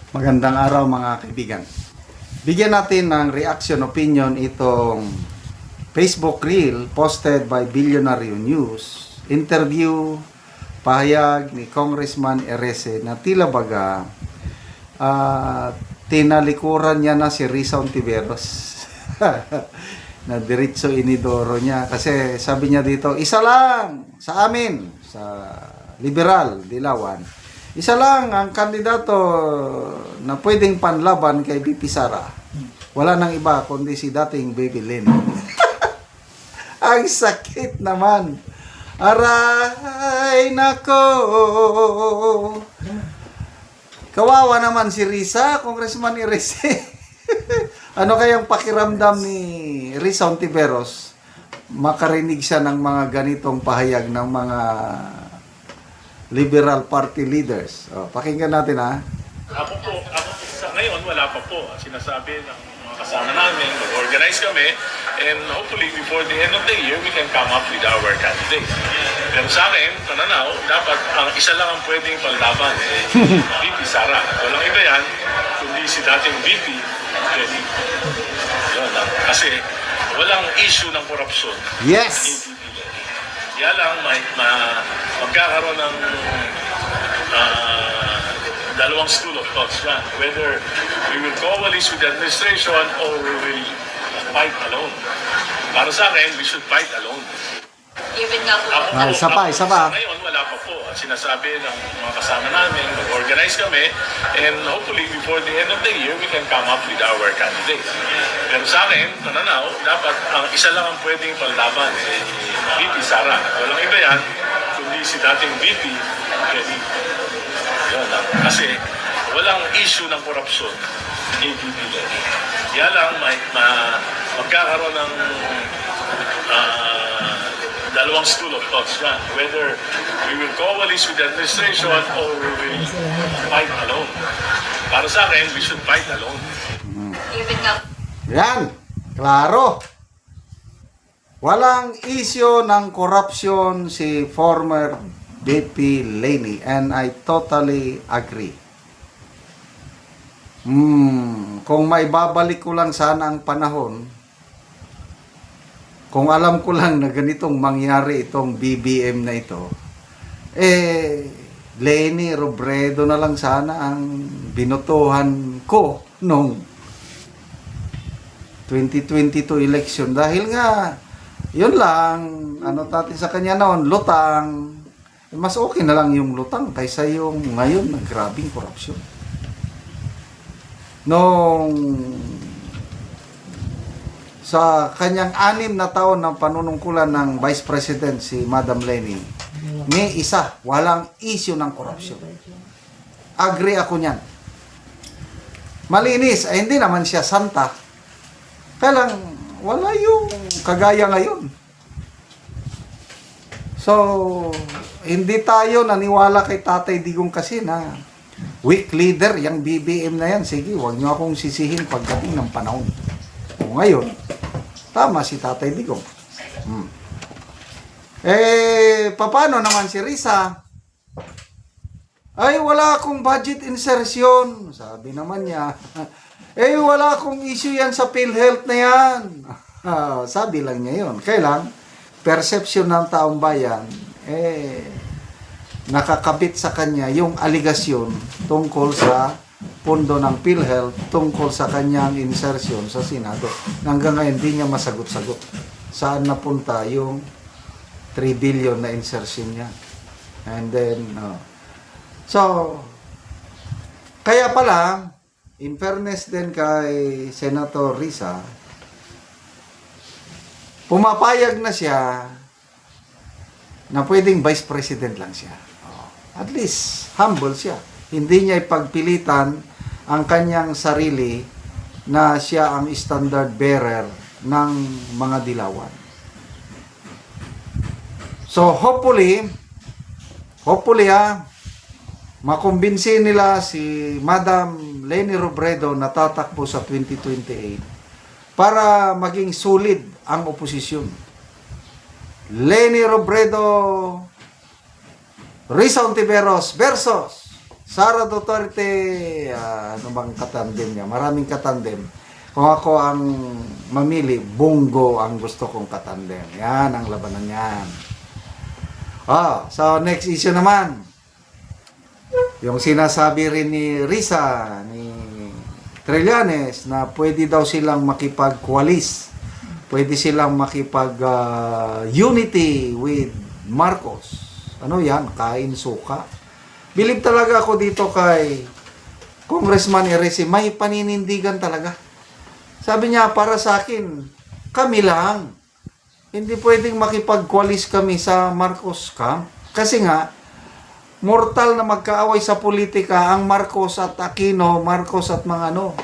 Magandang araw mga kaibigan. Bigyan natin ng reaction opinion itong Facebook reel posted by Billionaire News. Interview, pahayag ni Congressman Erese na tila baga tinalikuran niya na si Risa Ontiveros. Na diretso inidoro niya. Kasi sabi niya dito, isa lang sa amin, sa Liberal, Dilawan. Isa lang ang kandidato na pwedeng panlaban kay BP Sara. Wala nang iba kundi si dating Baby Lynn. Ang sakit naman. Aray nako. Kawawa naman si Risa, Congressman Erese. Ano kayang pakiramdam ni Risa Ontiveros? Makarinig siya ng mga ganitong pahayag ng mga Liberal Party leaders. Pakinggan natin ha. Ako sa ngayon wala pa po. Sinasabi ng mga kasama namin, mag-organize kami, and hopefully before the end of the year, we can come up with our candidates. Pero sa akin, pananaw, dapat ang isa lang ang pwedeng panlaban, VP Sara. Walang iba yan, kundi si dating VP, Kenny. Yun lang. Kasi walang issue ng korupsyon. Yes! Kaya lang, magkakaroon ng dalawang school of thoughts yan. Whether we will coalesce with the administration or we will fight alone. Para sa akin, we should fight alone. Even nga po. Isa pa. Ngayon, wala pa po. Sinasabi ng mga kasama namin, mag-organize kami, and hopefully before the end of the year, we can come up with our candidates. Pero sa akin, pananaw, dapat ang isa lang ang pwedeng panlaban, VP Sara. Walang iba yan, kundi si dating VP, Kenny. Yun lang. Kasi walang issue ng korupsyon, APP. Kaya lang, magkakaroon ng dalawang school of thoughts yan. Whether we will coalesce with the administration or we will fight alone. Para sa akin, we should fight alone. Even nga. Yan. Klaro. Walang issue ng corruption si former BP Leni, and I totally agree. Kung maibabalik ko lang sana ang panahon, kung alam ko lang na ganitong mangyari itong BBM na ito, Leni Robredo na lang sana ang binutuhan ko nung 2022 election. Dahil nga, yun lang, ano natin sa kanya noon, lutang. Mas okay na lang yung lutang kaysa yung ngayon na grabing korupsyon. Nung sa kanyang 6 na taon ng panunungkulan ng Vice President si Madam Leni, may isa, walang issue ng korupsyon. Agree ako niyan. Malinis, hindi naman siya santa. Kaya lang, wala yung kagaya ngayon. So, hindi tayo naniwala kay Tatay Digong kasi na weak leader, yung BBM na yan. Sige, huwag niyo akong sisihin pagdating ng panahon. O ngayon, tama si Tatay Digong. Paano naman si Risa? Ay, wala akong budget insertion. Sabi naman niya. Wala akong issue yan sa PhilHealth na yan. Sabi lang niya yun. Kailan? Perception ng taong bayan, nakakabit sa kanya yung aligasyon tungkol sa pondo ng PhilHealth, tungkol sa kanyang insertion sa Senado. Hanggang ngayon, hindi niya masagot-sagot saan napunta yung 3 billion na insertion niya. And then, kaya pala, in fairness din kay Senator Risa, pumapayag na siya na pwedeng vice president lang siya. At least, humble siya. Hindi niya ipagpilitan ang kanyang sarili na siya ang standard bearer ng mga dilawan. So, hopefully, makumbinsi nila si Madam Leni Robredo na tatakbo sa 2028 para maging solid ang oposisyon. Leni Robredo, Risa Ontiveros versus Sara Duterte, ano bang katandem niya? Maraming katandem. Kung ako ang mamili, Bongo ang gusto kong katandem. Yan ang labanan yan. So next issue naman. Yung sinasabi rin ni Risa, ni Trillanes, na pwede daw silang makipag-coalesce. Pwede silang makipag-unity with Marcos. Ano yan? Kain suka. Believe talaga ako dito kay Congressman Eresi, may paninindigan talaga. Sabi niya, para sa akin, kami lang. Hindi pwedeng makipag-coalesce kami sa Marcos camp. Kasi nga, mortal na magkaaway sa politika ang Marcos at Aquino, Marcos at mga ano.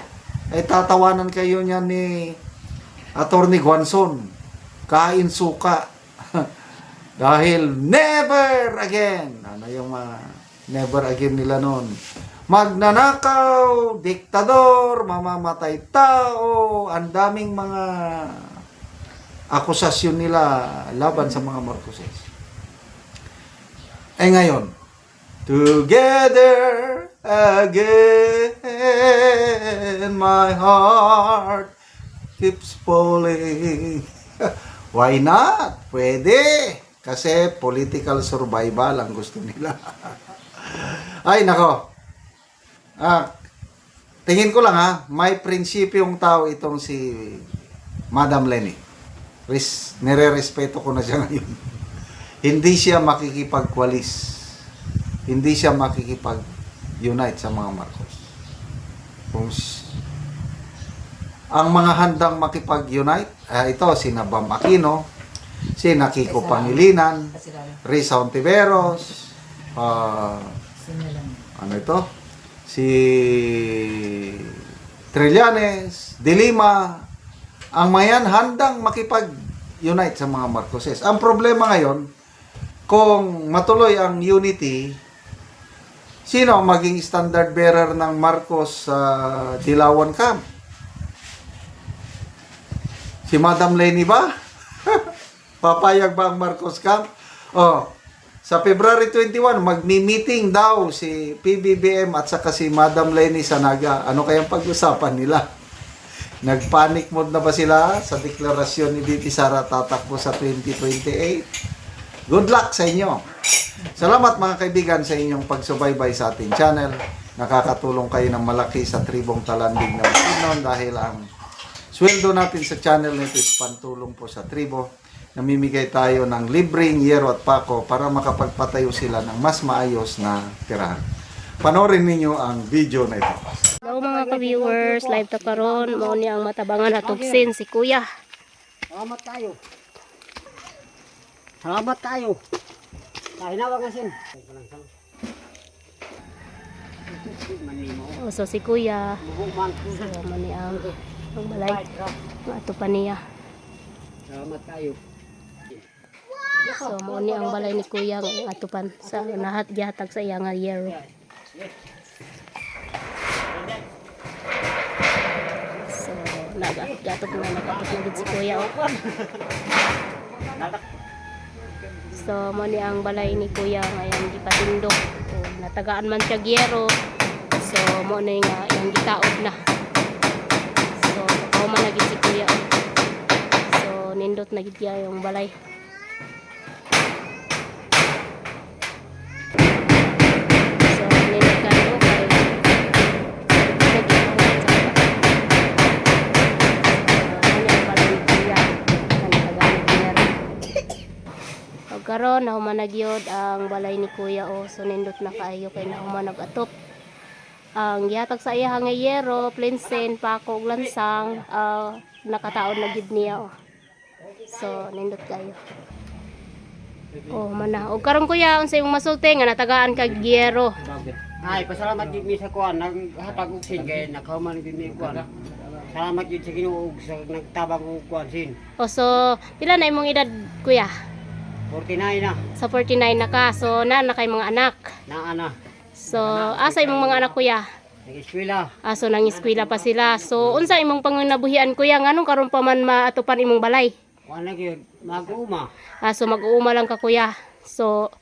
Ay tatawanan kayo niya ni Attorney Guanzon. Kain suka. Dahil never again. Ano yung never again nila noon? Magnanakaw, diktador, mamamatay tao, ang daming mga akusasyon nila laban sa mga Marcoses. Ngayon, together again, my heart keeps falling. Why not? Pwede. Kasi political survival ang gusto nila. Ay, nako. Tingin ko lang may prinsipyong tao itong si Madam Lenny. Nire-respeto ko na siya ngayon. Hindi siya makikipag-coalesce. Hindi siya makikipag-unite sa mga Marcos. Ang mga handang makipag-unite, ito, sina Bam Aquino, si Kiko Pangilinan, Risa Ontiveros, ano ito? Si Trillanes, De Lima, ang mayan handang makipag-unite sa mga Marcoses. Ang problema ngayon, kung matuloy ang unity, sino ang maging standard bearer ng Marcos sa Dilawan Camp? Si Madam Lenny ba? Papayag ba ang Marcos Camp? Sa February 21, magmi-meeting daw si PBBM at saka si Madam Lenny sa Naga. Ano kayang pag-usapan nila? Nag-panic mode na ba sila sa deklarasyon ni VP Sara tatakbo sa 2028? Good luck sa inyo. Salamat mga kaibigan sa inyong pagsubaybay sa ating channel. Nakakatulong kayo ng malaki sa tribong talandig ng Pinoy dahil ang sweldo natin sa channel nito is pantulong po sa tribo. Namimigay tayo ng libreng yero at pako para makapagpatayo sila ng mas maayos na tirahan. Panoorin ninyo ang video na ito. Hello mga ka-viewers, live ta karon mao ni ang matabangan hatugsin si Kuya. Salamat tayo. Salamat tayo. Tahinawa nga sin. So si Kuya, so mo ni ang balay. Ato pa niya. Salamat tayo. So mo ni ang balay ni Kuya ang atupan sa nahat gihatag sa iya nga yero. So nagagatop na gid si Kuya. So mo ni ang balay ni Kuya ngayon gipatindog. Natagaan man siya gyero. So mo na nga yung gitaod na. So ako man nagit si Kuya. So nindot na gid yung balay. Karon na humanagyod ang balay ni Kuya so nindot na kaayo kay na humanag atop ang gihatag sa iya nga yero, plinsen, pako ug lansang nakataon na gid niya so nindot kayo mana og karon Kuya unsa imong masulti nga natagaan kag yero. Ay, pasalamat gid mi sa kuan naghatag og sin kay nakahuman gid mi kuan. Salamat gid sa Ginoo sa nagtabang og kuan sin. So pila na imong edad Kuya? 49 na. Sa 49 na ka. So, na kay mga anak. Na ana. So, asa imong mga anak Kuya? Nag-eskwela. So, nang-eskwela pa sila. So, unsa imong panginabuhian Kuya? Nganong karon pa man maatupan imong balay? Kuan lagi mag-uuma. So, mag-uuma lang ka Kuya. So,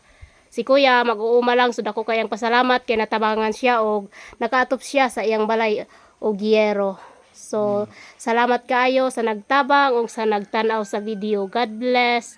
si kuya mag-uuma lang sud ako kayang pasalamat kay natabangan siya og nakaatop siya sa iyang balay og yero. So salamat kaayo sa nagtabang ug sa nagtan-aw sa video. God bless.